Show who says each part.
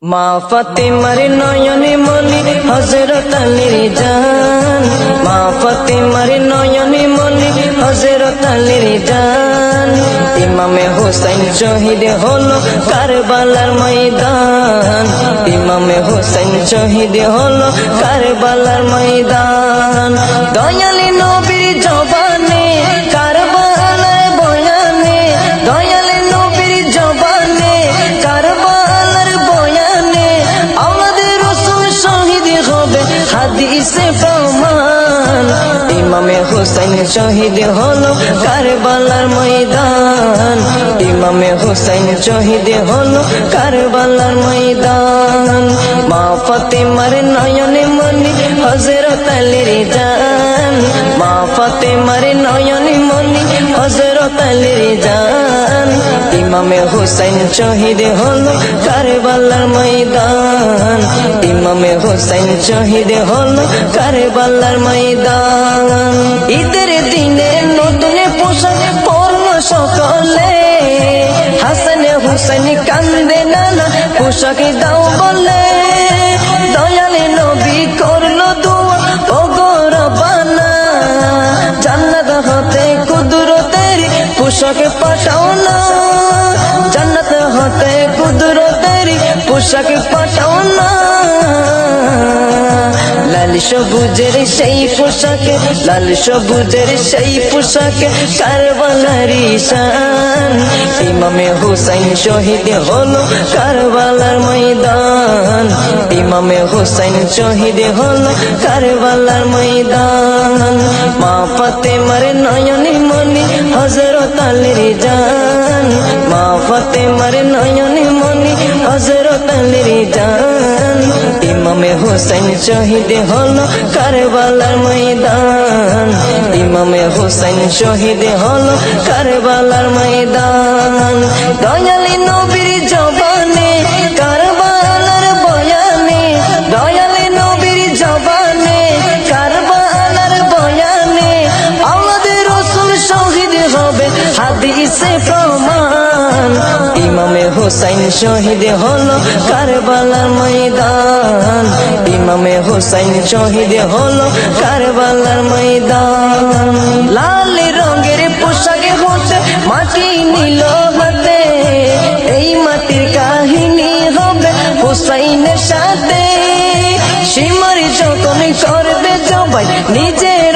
Speaker 1: মা ফাতেমার নয়নে মনি হযরত আলীর জান, মা ফাতেমার নয়নে মনি হযরত আলীর জান। ইমামে হোসেন শহীদ হলো কারবালার ময়দান, ইমামে হোসেন শহীদ হলো কারবালার ময়দান। দয়ালি নবীর জবানে কারবালার বয়ানে, দয়ালি নবীর জবানে কারবালার বয়ানে আওলাদে রাসূল শহীদ হবে হাদিসে প্রমাণ। ইমামে হোসেন শহীদ হলো কারবালার ময়দান, ইমামে হোসেন শহীদ হলো কারবালার ময়দান। মা ফাতেমার নয়নে মনি হযরত আলীর জান, মা ফাতেমার নয়নে মনি হযরত আলীর জান। ইমামে হোসেন শহীদ হলো কারবালার ময়দান, ইমামে হোসেন শহীদ হলো কারবালার ময়দান। ঈদের দিনে নতুন পোশাক পরলো সকলে, হাসান হুসেন কান্দে নানা পোশাক দাও বলে। দয়ালে নবী করলো দুয়া ও গো রব্বানা, জান্নাত হতে কুদরতের পোশাক পাঠাও না, জান্নাত হতে কুদরতের পোশাক পাঠাও না। লাল সবুজের সেই পোশাকে, লাল সবুজের সেই পোশাকে কারবালার শান। ইমামে হোসেন শহীদ হলো কারবালার ময়দান, ইমামে হোসেন শহীদ হলো কারবালার ময়দান। মা ফাতেমার নয়নে মনি হযরত আলীর জান, মা ফাতেমার নয়নে মনি হযরত আলীর জান। ইমামে হোসেন শহীদ হলো কারবালার ময়দান, ইমামে হোসেন শহীদ হলো কারবালার ময়দান। দয়ালি নবীর জবানে কারবালার বয়ানে, দয়ালি নবীর জবানে কারবালার বয়ানে আওলাদে রাসূল শহীদ হবে হাদিসে প্রমাণ। ইমামে হোসেন শহীদ হলো কারবালার ময়দান, ইমামে হোসেন শহীদ হলো কারবালার ময়দান। লাল রঙের পোশাকে হতে মাটি নিল হাতে, এই মাটির কাহিনী হবে হুসাইনের সাথে। সীমার যখন করবে জবাই নিজের